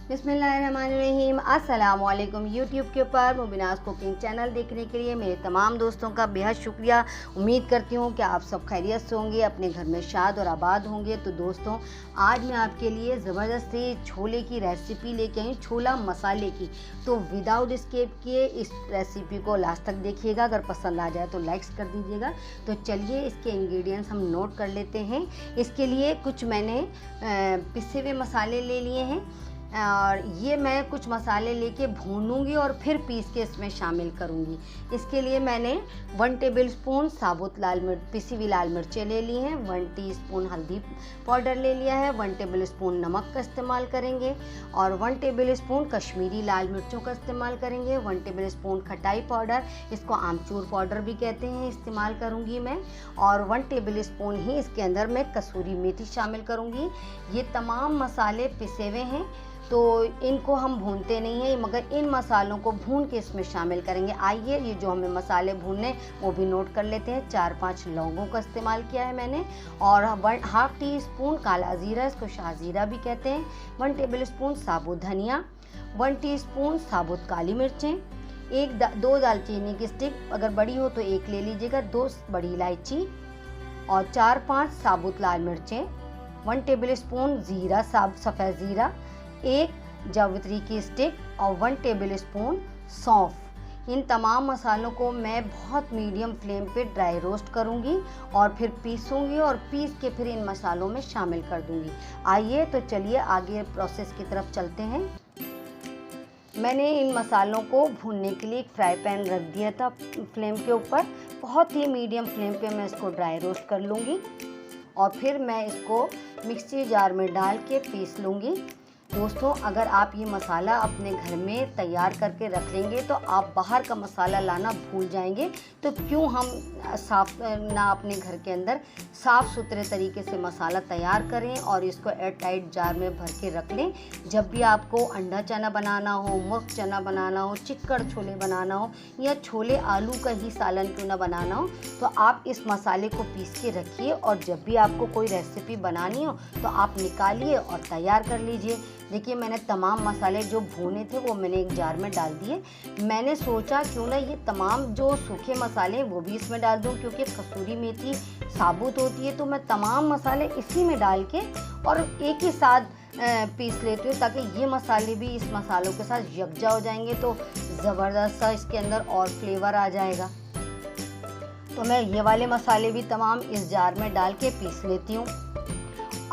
बिस्मिल्लाहिर्रहमानिर्रहीम। अस्सलाम वालेकुम। यूट्यूब के ऊपर मुबीनाज़ कुकिंग चैनल देखने के लिए मेरे तमाम दोस्तों का बेहद शुक्रिया। उम्मीद करती हूँ कि आप सब खैरियत से होंगे, अपने घर में शाद और आबाद होंगे। तो दोस्तों, आज मैं आपके लिए ज़बरदस्त सी छोले की रेसिपी लेके आई हूँ, छोला मसाले की। तो विदाउट स्किप किए इस रेसिपी को लास्ट तक देखिएगा। अगर पसंद आ जाए तो लाइक्स कर दीजिएगा। तो चलिए इसके इंग्रेडिएंट्स हम नोट कर लेते हैं। इसके लिए कुछ मैंने पिसे हुए मसाले ले लिए हैं और ये मैं कुछ मसाले लेके भूनूंगी और फिर पीस के इसमें शामिल करूंगी। इसके लिए मैंने 1 टेबलस्पून साबुत लाल मिर्च, पिसी हुई लाल मिर्चें ले ली हैं, 1 टीस्पून हल्दी पाउडर ले लिया है, 1 टेबलस्पून नमक का इस्तेमाल करेंगे और 1 टेबलस्पून कश्मीरी लाल मिर्चों का इस्तेमाल करेंगे, 1 टेबलस्पून खटाई पाउडर, इसको आमचूर पाउडर भी कहते हैं, इस्तेमाल करूँगी मैं। और 1 टेबलस्पून ही इसके अंदर मैं कसूरी मेथी शामिल करूँगी। ये तमाम मसाले पिसे हुए हैं तो इनको हम भूनते नहीं हैं, मगर इन मसालों को भून के इसमें शामिल करेंगे। आइए ये जो हमें मसाले भूनने वो भी नोट कर लेते हैं। 4-5 लौंगों का इस्तेमाल किया है मैंने और 1/2 टीस्पून काला ज़ीरा, इसको शाहज़ीरा भी कहते हैं, 1 टेबलस्पून साबुत धनिया, 1 टीस्पून साबुत काली मिर्चें, 2 दालचीनी की स्टिक, अगर बड़ी हो तो 1 ले लीजिएगा, 2 बड़ी इलायची और 4-5 साबुत लाल मिर्चें, 1 टेबलस्पून ज़ीरा, सफ़ेद ज़ीरा, 1 जावित्री की स्टिक और 1 टेबलस्पून सौंफ। इन तमाम मसालों को मैं बहुत मीडियम फ्लेम पे ड्राई रोस्ट करूंगी और फिर पीसूंगी और पीस के फिर इन मसालों में शामिल कर दूंगी। आइए तो चलिए आगे प्रोसेस की तरफ चलते हैं। मैंने इन मसालों को भूनने के लिए एक फ्राई पैन रख दिया था फ्लेम के ऊपर। बहुत ही मीडियम फ्लेम पे मैं इसको ड्राई रोस्ट कर लूँगी और फिर मैं इसको मिक्सी जार में डाल के पीस लूँगी। दोस्तों, अगर आप ये मसाला अपने घर में तैयार करके रख लेंगे तो आप बाहर का मसाला लाना भूल जाएंगे। तो क्यों हम अपने घर के अंदर साफ़ सुथरे तरीके से मसाला तैयार करें और इसको एयर टाइट जार में भर के रख लें। जब भी आपको अंडा चना बनाना हो, मुर्ग चना बनाना हो, चिक्कड़ छोले बनाना हो या छोले आलू का ही सालन क्यों ना बनाना हो, तो आप इस मसाले को पीस के रखिए और जब भी आपको कोई रेसिपी बनानी हो तो आप निकालिए और तैयार कर लीजिए। देखिए, मैंने तमाम मसाले जो भुने थे वो मैंने एक जार में डाल दिए। मैंने सोचा क्यों ना ये तमाम जो सूखे मसाले वो भी इसमें डाल दूं, क्योंकि कसूरी मेथी साबुत होती है तो मैं तमाम मसाले इसी में डाल के और एक ही साथ पीस लेती हूँ ताकि ये मसाले भी इस मसालों के साथ यकजा हो जाएंगे तो ज़बरदस्त सा इसके अंदर और फ्लेवर आ जाएगा। तो मैं ये वाले मसाले भी तमाम इस जार में डाल के पीस लेती हूँ।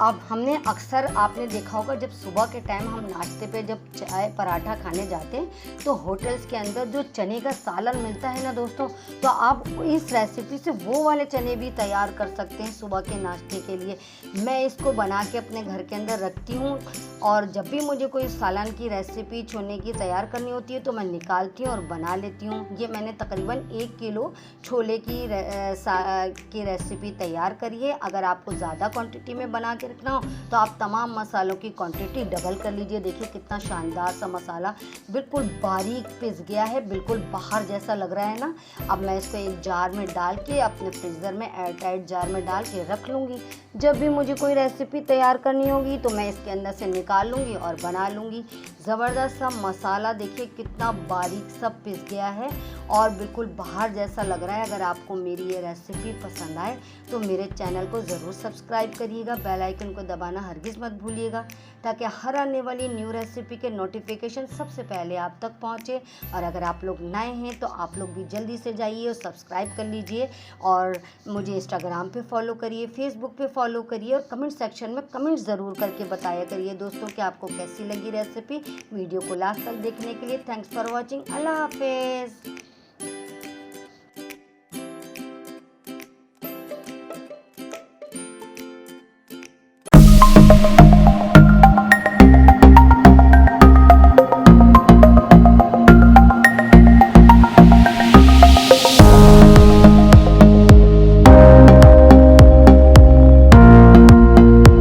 अब हमने अक्सर आपने देखा होगा जब सुबह के टाइम हम नाश्ते पे जब चाय पराठा खाने जाते हैं तो होटल्स के अंदर जो चने का सालन मिलता है ना दोस्तों, तो आप इस रेसिपी से वो वाले चने भी तैयार कर सकते हैं सुबह के नाश्ते के लिए। मैं इसको बना के अपने घर के अंदर रखती हूँ और जब भी मुझे कोई सालन की रेसिपी छोले की तैयार करनी होती है तो मैं निकालती हूँ और बना लेती हूँ। ये मैंने तकरीबन 1 किलो छोले की रेसिपी तैयार करी है। अगर आपको ज़्यादा क्वांटिटी में बना रखना हो तो आप तमाम मसालों की क्वांटिटी डबल कर लीजिए। देखिए कितना शानदार सा मसाला बिल्कुल बारीक पिस गया है, बिल्कुल बाहर जैसा लग रहा है ना। अब मैं इसको एक जार में डाल के अपने फ्रीज़र में एयर टाइट जार में डाल के रख लूँगी। जब भी मुझे कोई रेसिपी तैयार करनी होगी तो मैं इसके अंदर से निकाल लूँगी और बना लूँगी। ज़बरदस्त सा मसाला देखिए कितना बारीक सा पिस गया है और बिल्कुल बाहर जैसा लग रहा है। अगर आपको मेरी ये रेसिपी पसंद आए तो मेरे चैनल को ज़रूर सब्सक्राइब करिएगा, बेल आइकन को दबाना हरगिज़ मत भूलिएगा ताकि हर आने वाली न्यू रेसिपी के नोटिफिकेशन सबसे पहले आप तक पहुंचे। और अगर आप लोग नए हैं तो आप लोग भी जल्दी से जाइए और सब्सक्राइब कर लीजिए और मुझे इंस्टाग्राम पे फॉलो करिए, फेसबुक पे फॉलो करिए और कमेंट सेक्शन में कमेंट ज़रूर करके बताया करिए दोस्तों कि आपको कैसी लगी रेसिपी। वीडियो को लास्ट तक देखने के लिए थैंक्स फॉर वॉचिंग। अल्लाह हाफिज़।